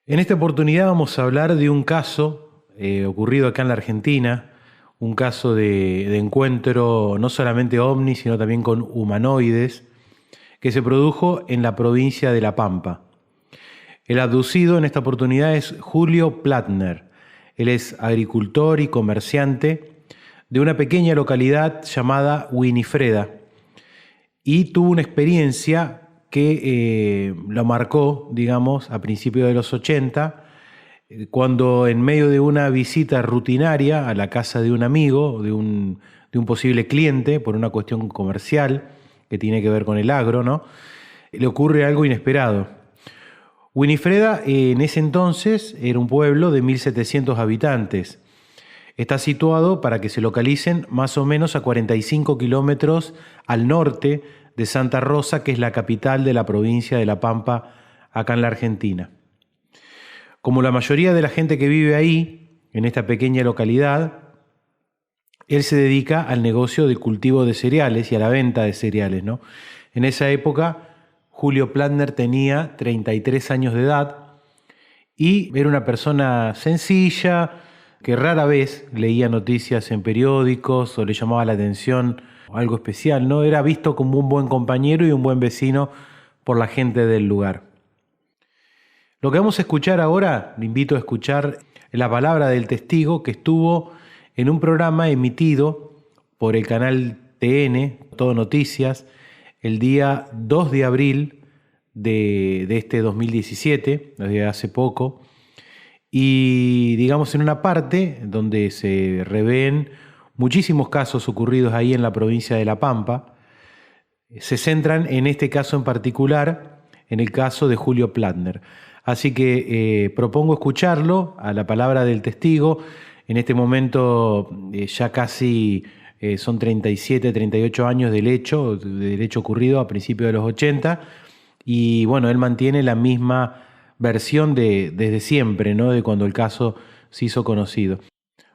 En esta oportunidad vamos a hablar de un caso ocurrido acá en la Argentina, un caso de encuentro no solamente ovni, sino también con humanoides, que se produjo en la provincia de La Pampa. El abducido en esta oportunidad es Julio Plattner. Él es agricultor y comerciante de una pequeña localidad llamada Winifreda y tuvo una experiencia que lo marcó, digamos, a principios de los 80, cuando en medio de una visita rutinaria a la casa de un amigo, de un posible cliente, por una cuestión comercial que tiene que ver con el agro, ¿no?, le ocurre algo inesperado. Winifreda en ese entonces era un pueblo de 1.700 habitantes. Está situado, para que se localicen, más o menos a 45 kilómetros al norte de Santa Rosa, que es la capital de la provincia de La Pampa, acá en la Argentina. Como la mayoría de la gente que vive ahí, en esta pequeña localidad, él se dedica al negocio de cultivo de cereales y a la venta de cereales, ¿no? En esa época, Julio Plattner tenía 33 años de edad y era una persona sencilla, que rara vez leía noticias en periódicos o le llamaba la atención algo especial, ¿no? Era visto como un buen compañero y un buen vecino por la gente del lugar. Lo que vamos a escuchar ahora, le invito a escuchar la palabra del testigo que estuvo en un programa emitido por el canal TN, Todo Noticias, el día 2 de abril de este 2017, de hace poco, y digamos en una parte donde se revén muchísimos casos ocurridos ahí en la provincia de La Pampa, se centran en este caso en particular, en el caso de Julio Plattner. Así que propongo escucharlo a la palabra del testigo. En este momento ya casi son 37, 38 años del hecho ocurrido a principios de los 80, y bueno, él mantiene la misma versión desde siempre, ¿no?, de cuando el caso se hizo conocido.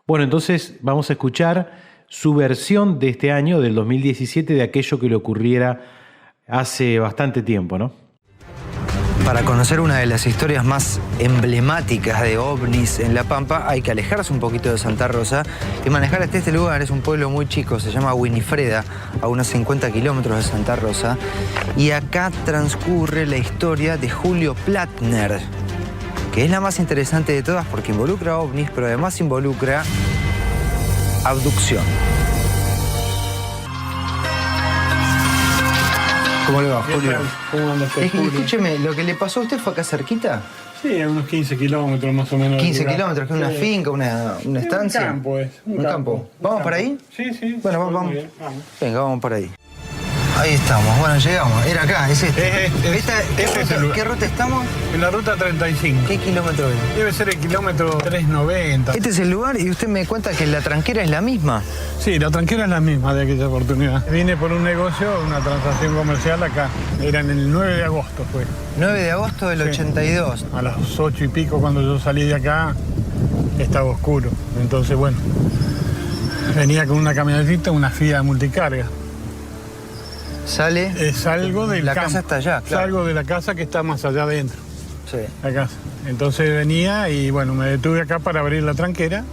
Bueno, entonces vamos a escuchar su versión de este año, del 2017, de aquello que le ocurriera hace bastante tiempo, ¿no? Para conocer una de las historias más emblemáticas de ovnis en La Pampa, hay que alejarse un poquito de Santa Rosa y manejar hasta este lugar. Es un pueblo muy chico, se llama Winifreda, a unos 50 kilómetros de Santa Rosa. Y acá transcurre la historia de Julio Plattner, que es la más interesante de todas porque involucra ovnis, pero además involucra abducción. ¿Cómo le va, Julio? ¿Cómo anda usted, Julio? Escúcheme, ¿lo que le pasó a usted fue acá cerquita? Sí, a unos 15 kilómetros más o menos. 15 kilómetros, que es una finca, una estancia. Un campo es. Un campo. ¿Vamos por ahí? Sí, sí. Bueno, muy vamos. bien, vamos. Venga, vamos por ahí. Ahí estamos, bueno, llegamos. Era acá, es este. ¿Qué ruta estamos? En la ruta 35. ¿Qué kilómetro es? Debe ser el kilómetro 390. Este es el lugar y usted me cuenta que la tranquera es la misma. Sí, la tranquera es la misma de aquella oportunidad. Vine por un negocio, una transacción comercial acá. Era en el 9 de agosto fue. 9 de agosto del 82. A las 8 y pico cuando yo salí de acá estaba oscuro. Entonces, bueno, venía con una camionetita, una Fiat multicarga. Sale. Salgo del La campo. casa está allá, claro. Salgo de la casa que está más allá adentro. Sí. La casa. Entonces venía y bueno, me detuve acá para abrir la tranquera.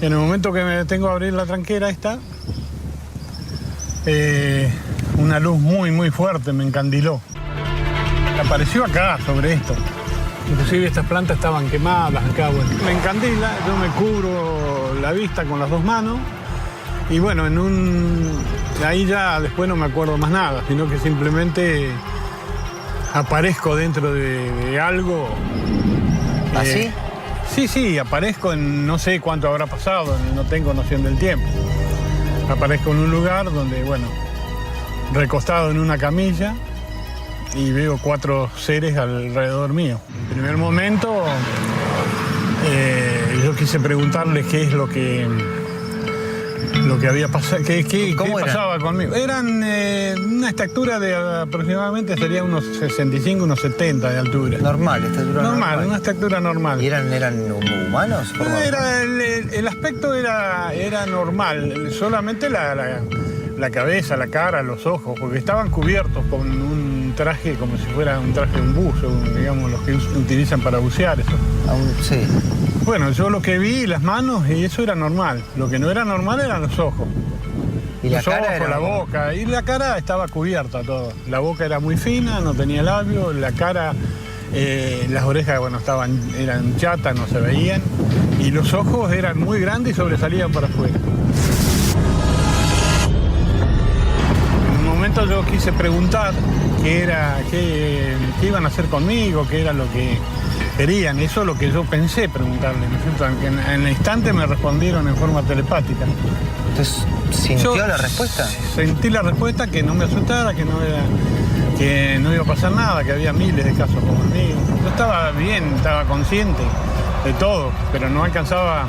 Y en el momento que me detengo a abrir la tranquera esta, una luz muy, muy fuerte me encandiló. Apareció acá, sobre esto. Inclusive estas plantas estaban quemadas acá, bueno. Me encandila, yo me cubro la vista con las dos manos. Y bueno, ahí ya después no me acuerdo más nada, sino que simplemente aparezco dentro de algo. ¿Así? Sí, aparezco en no sé cuánto habrá pasado, no tengo noción del tiempo. Aparezco en un lugar donde, bueno, recostado en una camilla y veo 4 seres alrededor mío. En el primer momento yo quise preguntarles qué es lo que había pasado, qué pasaba conmigo. Eran una estatura de aproximadamente, sería unos 65, unos 70 de altura. Normal, estatura normal. Una estatura normal. ¿Y eran humanos? El aspecto era normal, solamente la cabeza, la cara, los ojos, porque estaban cubiertos con un traje como si fuera un traje de un buzo, digamos, los que utilizan para bucear eso. Sí. Bueno, yo lo que vi, las manos, y eso era normal. Lo que no era normal eran los ojos. Y la Los cara ojos, era... la boca, y la cara estaba cubierta todo. La boca era muy fina, no tenía labio, la cara, las orejas, bueno, eran chatas, no se veían, y los ojos eran muy grandes y sobresalían para afuera. En un momento yo quise preguntar qué iban a hacer conmigo, qué era lo que querían. Eso es lo que yo pensé preguntarle, ¿no es cierto? En el instante me respondieron en forma telepática. Entonces, ¿sintió la respuesta? Sentí la respuesta, que no me asustara, que no iba a pasar nada, que había miles de casos como el mío. Yo estaba bien, estaba consciente de todo, pero no alcanzaba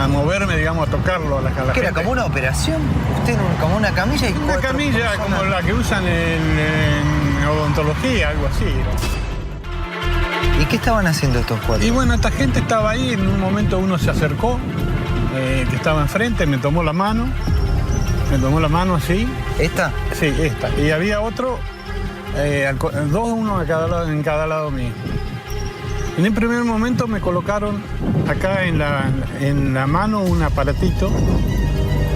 a moverme, digamos, a tocarlo a la gente. ¿Qué era, como una operación? ¿Usted como una camilla y Una cuatro camilla personas? como la que usan en odontología, algo así. ¿Y qué estaban haciendo estos cuatro? Y bueno, esta gente estaba ahí, en un momento uno se acercó, que estaba enfrente, me tomó la mano así. ¿Esta? Sí, esta. Y había otro, uno en cada lado mío. En el primer momento me colocaron acá en la mano un aparatito,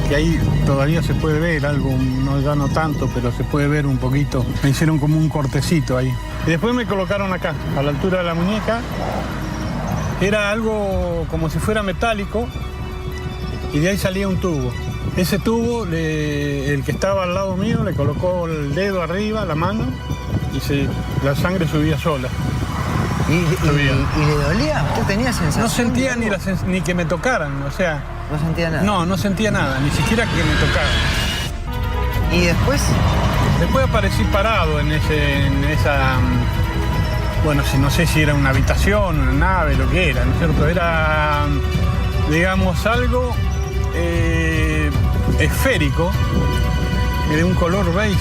que ahí todavía se puede ver algo, ya no tanto, pero se puede ver un poquito. Me hicieron como un cortecito ahí. Y después me colocaron acá, a la altura de la muñeca. Era algo como si fuera metálico, y de ahí salía un tubo. Ese tubo, el que estaba al lado mío, le colocó el dedo arriba, la mano, y la sangre subía sola. ¿Y le dolía? ¿Usted tenía sensación? No sentía ni que me tocaran, o sea... ¿No sentía nada? No sentía nada, ni siquiera que me tocaran. ¿Y después? Después aparecí parado en esa... Bueno, no sé si era una habitación, una nave, lo que era, ¿no es cierto? Era, digamos, algo esférico, de un color beige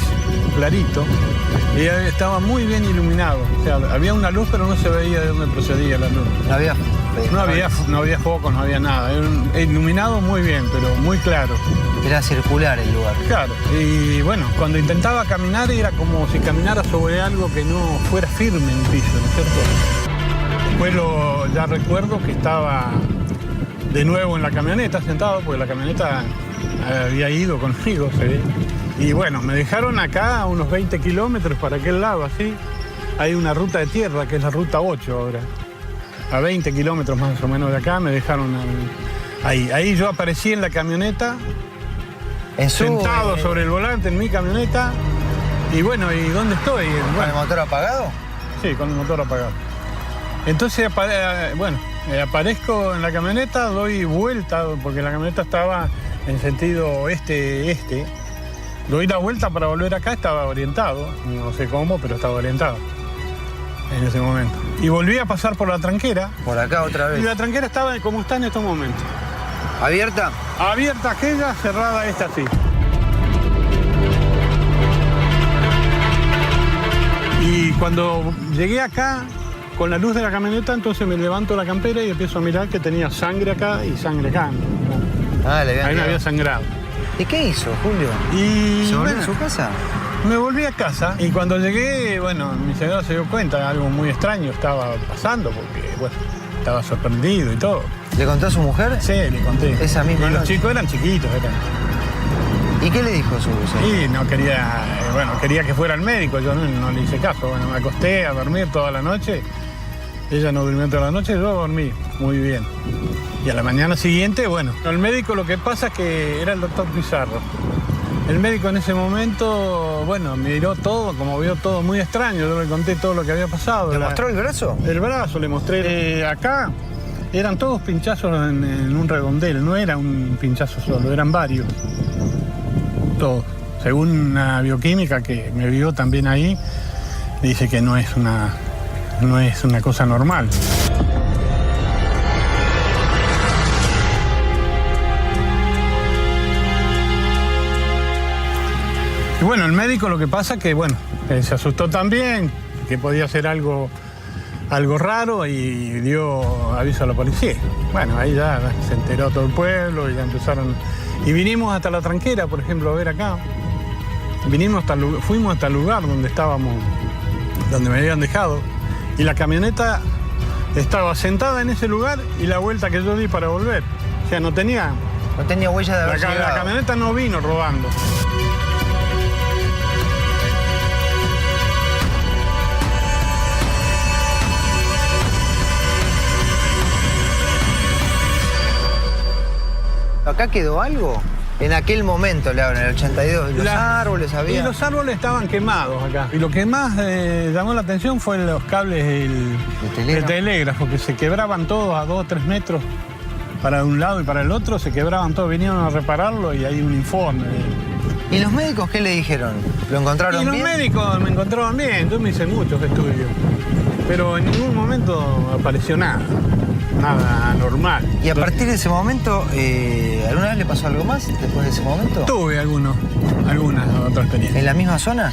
clarito, y estaba muy bien iluminado. O sea, había una luz, pero no se veía de dónde procedía la luz. No había focos, no había nada. Era iluminado muy bien, pero muy claro. Era circular el lugar. Claro, y bueno, cuando intentaba caminar era como si caminara sobre algo que no fuera firme en el piso, ¿no es cierto? Después ya recuerdo que estaba de nuevo en la camioneta sentado, porque la camioneta había ido conmigo, se ve. Y bueno, me dejaron acá a unos 20 kilómetros para aquel lado, así. Hay una ruta de tierra, que es la ruta 8 ahora. A 20 kilómetros más o menos de acá me dejaron ahí. Ahí yo aparecí en la camioneta, sentado sobre el volante en mi camioneta. Y bueno, ¿y dónde estoy? ¿Con el motor apagado? Sí, con el motor apagado. Entonces, aparezco en la camioneta, doy vuelta, porque la camioneta estaba en sentido este. Doy la vuelta para volver acá, estaba orientado, no sé cómo, pero estaba orientado en ese momento. Y volví a pasar por la tranquera. Por acá otra vez. Y la tranquera estaba como está en estos momentos. ¿Abierta? Abierta aquella, cerrada esta así. Y cuando llegué acá, con la luz de la camioneta, entonces me levanto la campera y empiezo a mirar que tenía sangre acá y sangre acá. Ahí me había sangrado. ¿Y qué hizo, Julio? ¿Se volvió a su casa? Me volví a casa y cuando llegué, bueno, mi señora se dio cuenta, algo muy extraño estaba pasando porque, bueno, estaba sorprendido y todo. ¿Le contó a su mujer? Sí, le conté. Esa misma Y los noche. chicos eran chiquitos, ¿Y qué le dijo su señora? Y no quería, quería que fuera al médico, yo no le hice caso. Bueno, me acosté a dormir toda la noche. Ella no durmió toda la noche, yo dormí muy bien. Y a la mañana siguiente, bueno, el médico lo que pasa es que era el doctor Pizarro. El médico en ese momento, bueno, miró todo, como vio todo muy extraño, yo le conté todo lo que había pasado. ¿Le mostró el brazo? El brazo, le mostré. Acá eran todos pinchazos en un redondel, no era un pinchazo solo, eran varios. Todos. Según una bioquímica que me vio también ahí, dice que no es una cosa normal. Y bueno, el médico lo que pasa que, bueno, se asustó también, que podía ser algo raro y dio aviso a la policía. Bueno, ahí ya se enteró todo el pueblo y ya empezaron. Y vinimos hasta la tranquera, por ejemplo, a ver acá. fuimos hasta el lugar donde estábamos, donde me habían dejado, y la camioneta estaba sentada en ese lugar y la vuelta que yo di para volver. O sea, no tenía huella de haber llegado. La camioneta no vino rodando. ¿Acá quedó algo? En aquel momento, le hablo, en el 82, los árboles había... Y los árboles estaban quemados acá. Y lo que más llamó la atención fue los cables del telégrafo, que se quebraban todos a 2 o 3 metros para un lado y para el otro, se quebraban todos, vinieron a repararlo y hay un informe. ¿Y los médicos qué le dijeron? ¿Lo encontraron bien? Y los médicos me encontraron bien, yo me hice muchos estudios, pero en ningún momento apareció nada. Nada normal. ¿Y a partir de ese momento, alguna vez le pasó algo más después de ese momento? Tuve algunas otras experiencias. ¿En la misma zona?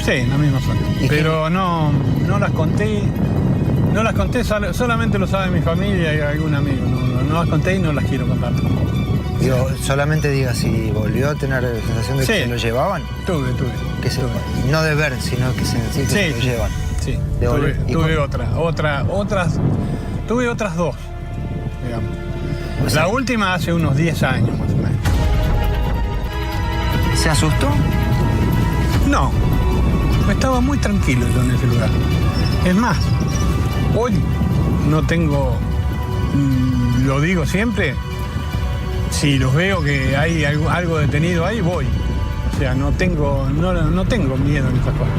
Sí, en la misma zona. Pero no las conté. No las conté, solamente lo sabe mi familia y algún amigo. No las conté y no las quiero contar. Digo, solamente diga si volvió a tener la sensación de que se lo llevaban. Tuve. No de ver, sino que se lo llevan. Sí, tuve otras 2, digamos. O sea, la última hace unos 10 años más o menos. ¿Se asustó? No, estaba muy tranquilo yo en ese lugar. Es más, hoy no tengo, lo digo siempre, si los veo que hay algo detenido ahí, voy. O sea, no tengo miedo en estas cosas.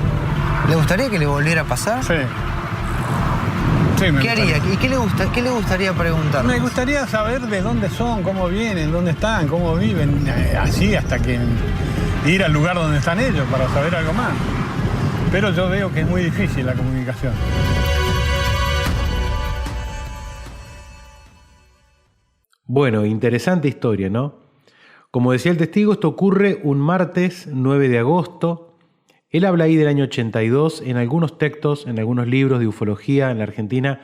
¿Le gustaría que le volviera a pasar? Sí. ¿Qué haría? ¿Y qué le gustaría preguntar? Me gustaría saber de dónde son, cómo vienen, dónde están, cómo viven, así hasta que ir al lugar donde están ellos para saber algo más. Pero yo veo que es muy difícil la comunicación. Bueno, interesante historia, ¿no? Como decía el testigo, esto ocurre un martes 9 de agosto. Él habla ahí del año 82, en algunos textos, en algunos libros de ufología en la Argentina,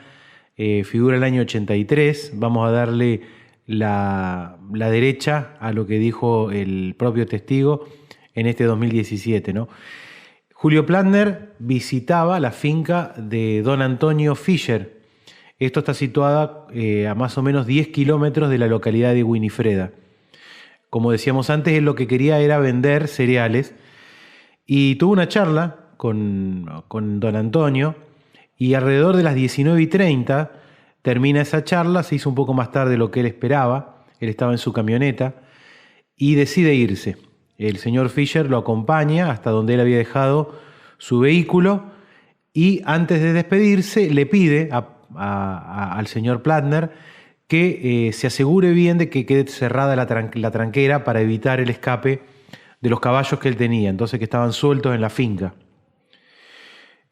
figura el año 83. Vamos a darle la derecha a lo que dijo el propio testigo en este 2017, ¿no? Julio Plattner visitaba la finca de don Antonio Fischer. Esto está situada a más o menos 10 kilómetros de la localidad de Winifreda. Como decíamos antes, él lo que quería era vender cereales. Y tuvo una charla con don Antonio y alrededor de las 19:30 termina esa charla, se hizo un poco más tarde de lo que él esperaba, él estaba en su camioneta y decide irse. El señor Fischer lo acompaña hasta donde él había dejado su vehículo y antes de despedirse le pide al señor Plattner que se asegure bien de que quede cerrada la tranquera para evitar el escape de los caballos que él tenía, entonces que estaban sueltos en la finca.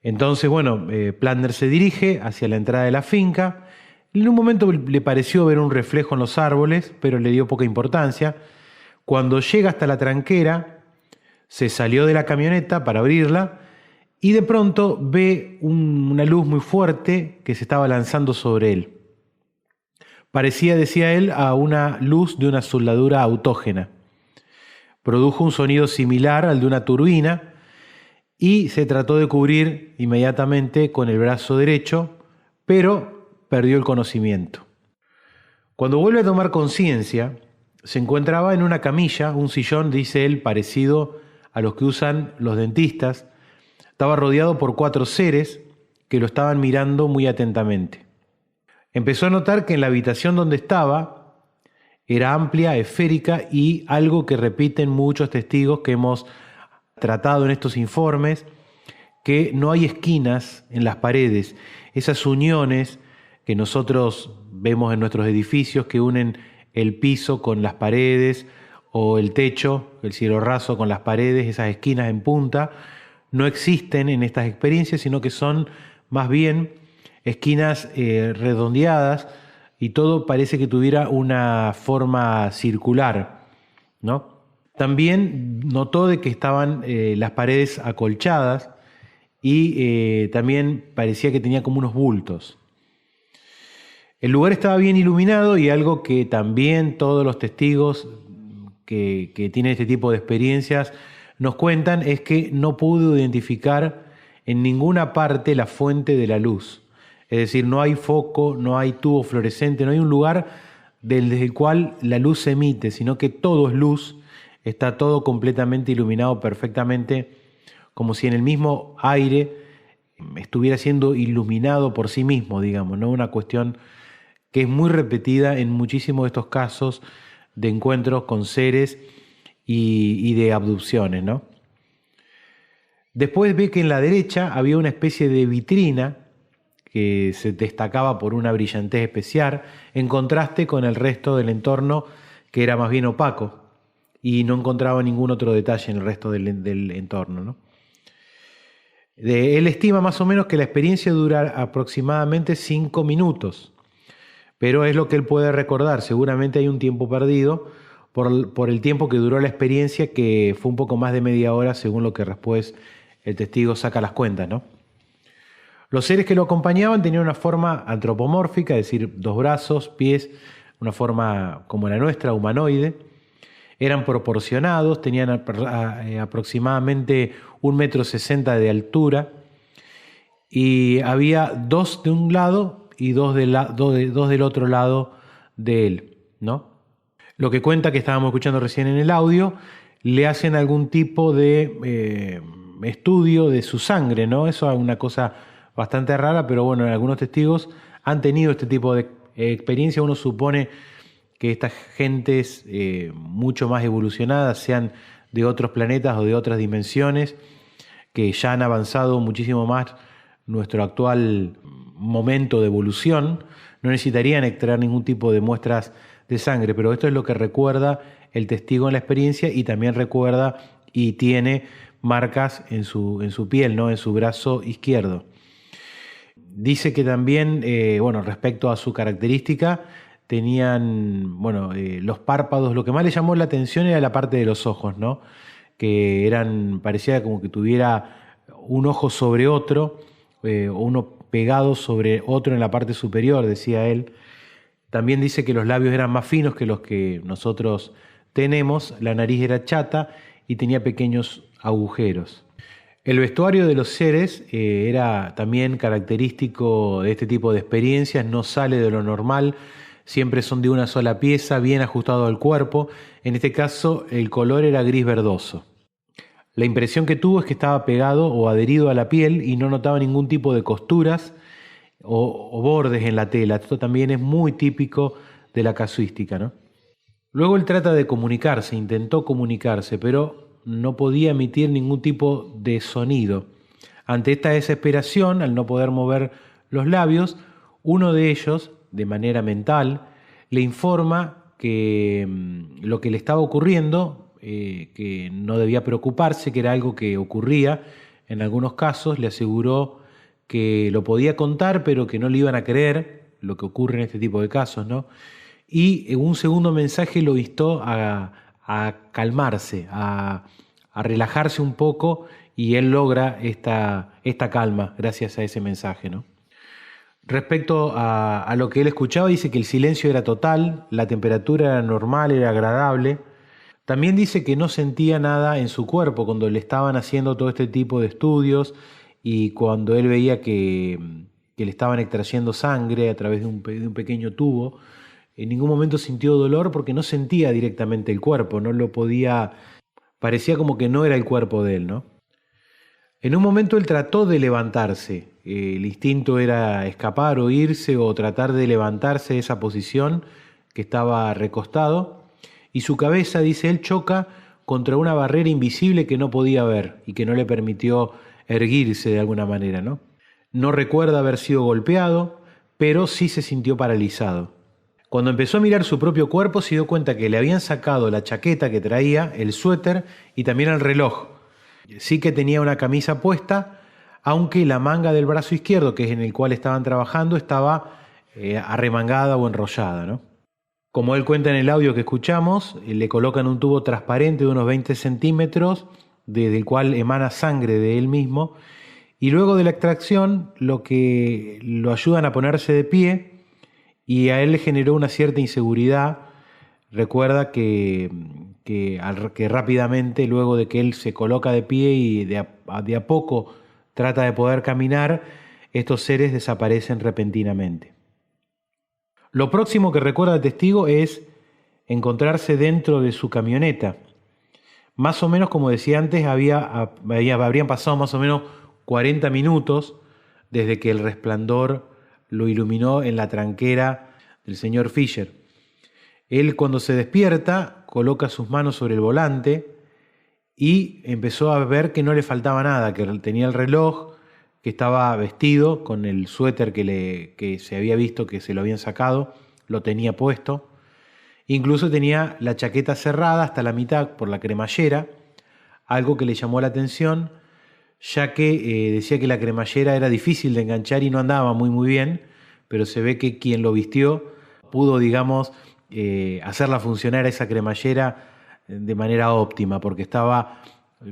Entonces, bueno, Plattner se dirige hacia la entrada de la finca. En un momento le pareció ver un reflejo en los árboles, pero le dio poca importancia. Cuando llega hasta la tranquera, se salió de la camioneta para abrirla y de pronto ve una luz muy fuerte que se estaba lanzando sobre él. Parecía, decía él, a una luz de una soldadura autógena. Produjo un sonido similar al de una turbina y se trató de cubrir inmediatamente con el brazo derecho, pero perdió el conocimiento. Cuando vuelve a tomar conciencia, se encontraba en una camilla, un sillón, dice él, parecido a los que usan los dentistas. Estaba rodeado por 4 seres que lo estaban mirando muy atentamente. Empezó a notar que en la habitación donde estaba era amplia, esférica y algo que repiten muchos testigos que hemos tratado en estos informes, que no hay esquinas en las paredes, esas uniones que nosotros vemos en nuestros edificios que unen el piso con las paredes o el techo, el cielo raso con las paredes, esas esquinas en punta, no existen en estas experiencias, sino que son más bien esquinas redondeadas, y todo parece que tuviera una forma circular, ¿no? También notó de que estaban las paredes acolchadas y también parecía que tenía como unos bultos. El lugar estaba bien iluminado y algo que también todos los testigos que tienen este tipo de experiencias nos cuentan es que no pudo identificar en ninguna parte la fuente de la luz. Es decir, no hay foco, no hay tubo fluorescente, no hay un lugar desde el cual la luz se emite, sino que todo es luz, está todo completamente iluminado perfectamente, como si en el mismo aire estuviera siendo iluminado por sí mismo, digamos, ¿no? Una cuestión que es muy repetida en muchísimos de estos casos de encuentros con seres y de abducciones, ¿no? Después ve que en la derecha había una especie de vitrina que se destacaba por una brillantez especial, en contraste con el resto del entorno, que era más bien opaco, y no encontraba ningún otro detalle en el resto del entorno, ¿no? Él estima más o menos que la experiencia dura aproximadamente 5 minutos, pero es lo que él puede recordar. Seguramente hay un tiempo perdido por el tiempo que duró la experiencia, que fue un poco más de media hora, según lo que después el testigo saca las cuentas, ¿no? Los seres que lo acompañaban tenían una forma antropomórfica, es decir, 2 brazos, pies, una forma como la nuestra, humanoide. Eran proporcionados, tenían aproximadamente 1,60 m de altura, y había 2 de un lado y 2 del otro lado de él, ¿no? Lo que cuenta, que estábamos escuchando recién en el audio, le hacen algún tipo de estudio de su sangre, ¿no? Eso es una cosa bastante rara, pero bueno, algunos testigos han tenido este tipo de experiencia. Uno supone que estas gentes mucho más evolucionadas, sean de otros planetas o de otras dimensiones, que ya han avanzado muchísimo más nuestro actual momento de evolución, no necesitarían extraer ningún tipo de muestras de sangre, pero esto es lo que recuerda el testigo en la experiencia, y también recuerda y tiene marcas en su piel, ¿no? En su brazo izquierdo. Dice que también, respecto a su característica, tenían, los párpados, lo que más le llamó la atención era la parte de los ojos, ¿no? Que parecía como que tuviera un ojo sobre otro, o uno pegado sobre otro en la parte superior, decía él. También dice que los labios eran más finos que los que nosotros tenemos, la nariz era chata y tenía pequeños agujeros. El vestuario de los seres era también característico de este tipo de experiencias, no sale de lo normal, siempre son de una sola pieza, bien ajustado al cuerpo. En este caso el color era gris verdoso. La impresión que tuvo es que estaba pegado o adherido a la piel y no notaba ningún tipo de costuras o bordes en la tela. Esto también es muy típico de la casuística, ¿no? Luego él trata de comunicarse, intentó comunicarse, pero no podía emitir ningún tipo de sonido. Ante esta desesperación, al no poder mover los labios, uno de ellos, de manera mental, le informa que lo que le estaba ocurriendo, que no debía preocuparse, que era algo que ocurría en algunos casos. Le aseguró que lo podía contar, pero que no le iban a creer, lo que ocurre en este tipo de casos, ¿no? Y en un segundo mensaje lo instó a calmarse, a relajarse un poco, y él logra esta calma gracias a ese mensaje, ¿no? Respecto a lo que él escuchaba, dice que el silencio era total, la temperatura era normal, era agradable. También dice que no sentía nada en su cuerpo cuando le estaban haciendo todo este tipo de estudios, y cuando él veía que le estaban extrayendo sangre a través de un pequeño tubo. En ningún momento sintió dolor porque no sentía directamente el cuerpo, no lo podía, parecía como que no era el cuerpo de él, ¿no? En un momento él trató de levantarse, el instinto era escapar o irse o tratar de levantarse de esa posición que estaba recostado, y su cabeza, dice él, choca contra una barrera invisible que no podía ver y que no le permitió erguirse de alguna manera, ¿no? No recuerda haber sido golpeado, pero sí se sintió paralizado. Cuando empezó a mirar su propio cuerpo, se dio cuenta que le habían sacado la chaqueta que traía, el suéter y también el reloj. Sí que tenía una camisa puesta, aunque la manga del brazo izquierdo, que es en el cual estaban trabajando, estaba arremangada o enrollada, ¿no? Como él cuenta en el audio que escuchamos, le colocan un tubo transparente de unos 20 centímetros, desde el cual emana sangre de él mismo, y luego de la extracción lo ayudan a ponerse de pie, y a él le generó una cierta inseguridad recuerda que rápidamente, luego de que él se coloca de pie y de a poco trata de poder caminar, estos seres desaparecen repentinamente. Lo próximo que recuerda el testigo es encontrarse dentro de su camioneta. Más o menos, como decía antes, habrían pasado más o menos 40 minutos desde que el resplandor lo iluminó en la tranquera del señor Fisher. Él, cuando se despierta, coloca sus manos sobre el volante y empezó a ver que no le faltaba nada, que tenía el reloj, que estaba vestido con el suéter que se había visto que se lo habían sacado, lo tenía puesto. Incluso tenía la chaqueta cerrada hasta la mitad por la cremallera, algo que le llamó la atención, ya que decía que la cremallera era difícil de enganchar y no andaba muy bien, pero se ve que quien lo vistió pudo, digamos, hacerla funcionar esa cremallera de manera óptima, porque estaba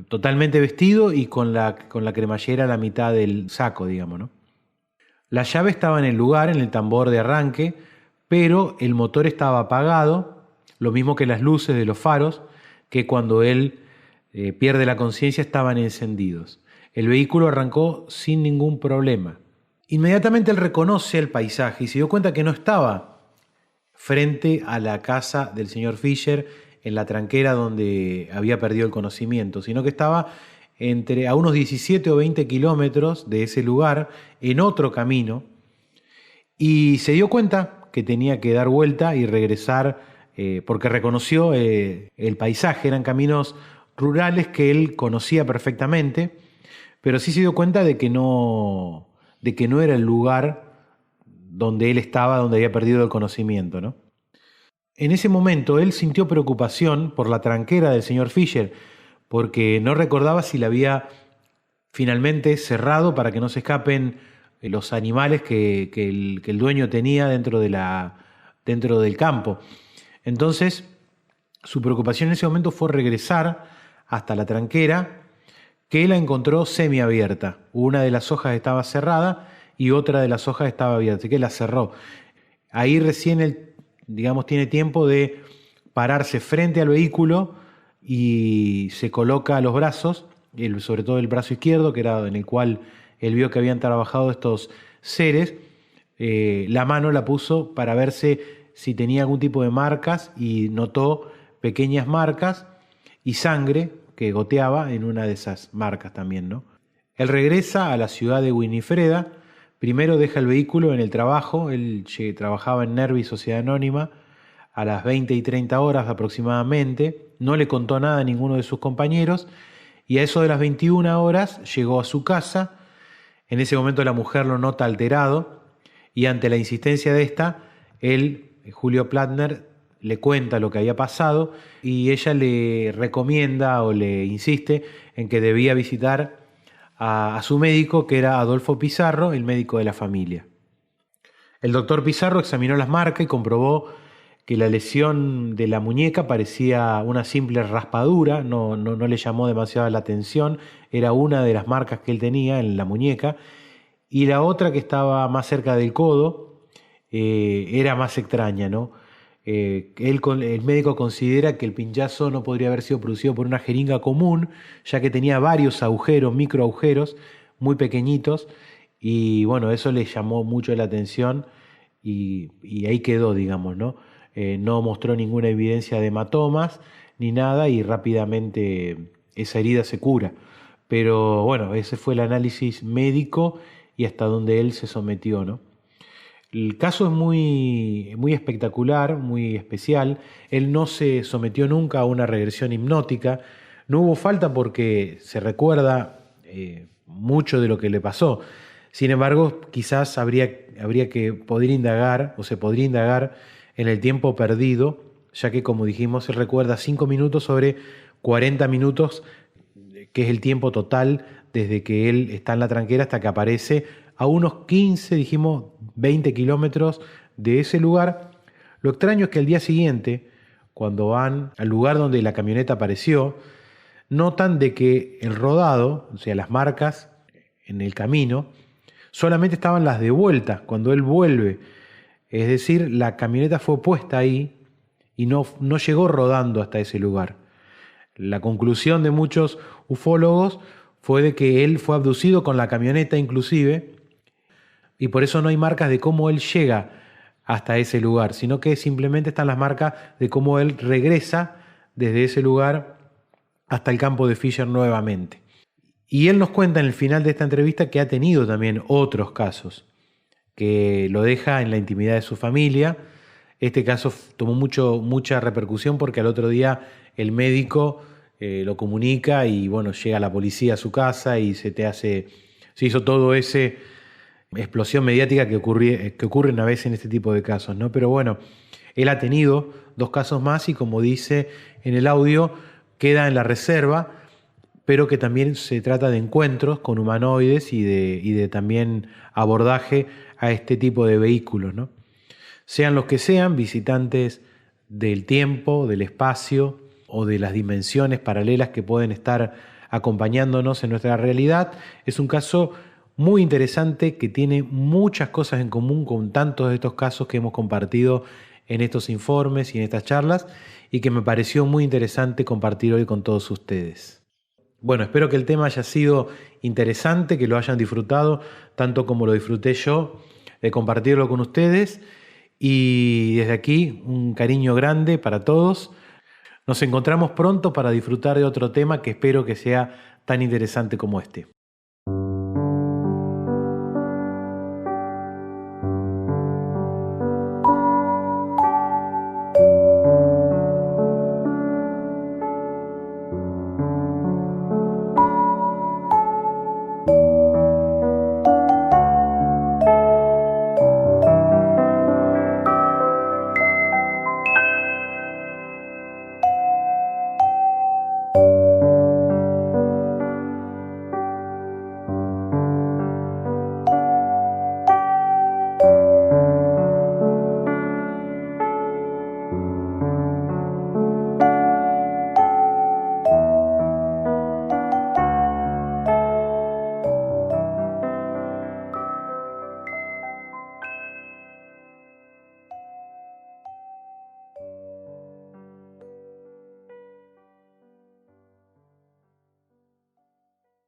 totalmente vestido y con la cremallera a la mitad del saco, digamos, ¿no? La llave estaba en el lugar, en el tambor de arranque, pero el motor estaba apagado, lo mismo que las luces de los faros, que cuando él pierde la conciencia estaban encendidos. El vehículo arrancó sin ningún problema. Inmediatamente él reconoce el paisaje y se dio cuenta que no estaba frente a la casa del señor Fisher, en la tranquera donde había perdido el conocimiento, sino que estaba a unos 17 o 20 kilómetros de ese lugar, en otro camino, y se dio cuenta que tenía que dar vuelta y regresar, porque reconoció el paisaje. Eran caminos rurales que él conocía perfectamente, pero sí se dio cuenta de que no era el lugar donde él estaba, donde había perdido el conocimiento, ¿no? En ese momento él sintió preocupación por la tranquera del señor Fisher, porque no recordaba si la había finalmente cerrado para que no se escapen los animales que el dueño tenía dentro del campo. Entonces, su preocupación en ese momento fue regresar hasta la tranquera, que la encontró semiabierta. Una de las hojas estaba cerrada y otra de las hojas estaba abierta, así que la cerró. Ahí recién él, digamos, tiene tiempo de pararse frente al vehículo y se coloca los brazos, sobre todo el brazo izquierdo, que era en el cual él vio que habían trabajado estos seres. La mano la puso para verse si tenía algún tipo de marcas y notó pequeñas marcas y sangre que goteaba en una de esas marcas también, ¿no? Él regresa a la ciudad de Winifreda. Primero deja el vehículo en el trabajo. Él trabajaba en Nervi Sociedad Anónima a las 20 y 30 horas aproximadamente. No le contó nada a ninguno de sus compañeros y a eso de las 21 horas llegó a su casa. En ese momento la mujer lo nota alterado y ante la insistencia de esta, Julio Plattner, le cuenta lo que había pasado y ella le recomienda o le insiste en que debía visitar a su médico, que era Adolfo Pizarro, el médico de la familia. El doctor Pizarro examinó las marcas y comprobó que la lesión de la muñeca parecía una simple raspadura, no le llamó demasiado la atención, era una de las marcas que él tenía en la muñeca, y la otra, que estaba más cerca del codo, era más extraña, ¿no? El médico considera que el pinchazo no podría haber sido producido por una jeringa común, ya que tenía varios agujeros, microagujeros, muy pequeñitos, y bueno, eso le llamó mucho la atención y ahí quedó, digamos, ¿no? No mostró ninguna evidencia de hematomas ni nada y rápidamente esa herida se cura. Pero bueno, ese fue el análisis médico y hasta donde él se sometió, ¿no? El caso es muy espectacular, muy especial. Él no se sometió nunca a una regresión hipnótica. No hubo falta porque se recuerda mucho de lo que le pasó. Sin embargo, quizás habría que poder indagar, o se podría indagar en el tiempo perdido, ya que, como dijimos, él recuerda 5 minutos sobre 40 minutos, que es el tiempo total desde que él está en la tranquera hasta que aparece a unos 15, dijimos, 20 kilómetros de ese lugar. Lo extraño es que al día siguiente, cuando van al lugar donde la camioneta apareció, notan de que el rodado, o sea, las marcas en el camino, solamente estaban las de vuelta, cuando él vuelve. Es decir, la camioneta fue puesta ahí y no llegó rodando hasta ese lugar. La conclusión de muchos ufólogos fue de que él fue abducido con la camioneta inclusive, y por eso no hay marcas de cómo él llega hasta ese lugar, sino que simplemente están las marcas de cómo él regresa desde ese lugar hasta el campo de Fisher nuevamente. Y él nos cuenta en el final de esta entrevista que ha tenido también otros casos, que lo deja en la intimidad de su familia. Este caso tomó mucha repercusión porque al otro día el médico lo comunica y bueno, llega la policía a su casa y se hizo todo ese explosión mediática que ocurre una vez en este tipo de casos, ¿no? Pero bueno, él ha tenido 2 casos más y como dice en el audio, queda en la reserva, pero que también se trata de encuentros con humanoides y de también abordaje a este tipo de vehículos, ¿no? Sean los que sean, visitantes del tiempo, del espacio o de las dimensiones paralelas que pueden estar acompañándonos en nuestra realidad, es un caso muy interesante que tiene muchas cosas en común con tantos de estos casos que hemos compartido en estos informes y en estas charlas y que me pareció muy interesante compartir hoy con todos ustedes. Bueno, espero que el tema haya sido interesante, que lo hayan disfrutado tanto como lo disfruté yo de compartirlo con ustedes, y desde aquí un cariño grande para todos. Nos encontramos pronto para disfrutar de otro tema que espero que sea tan interesante como este.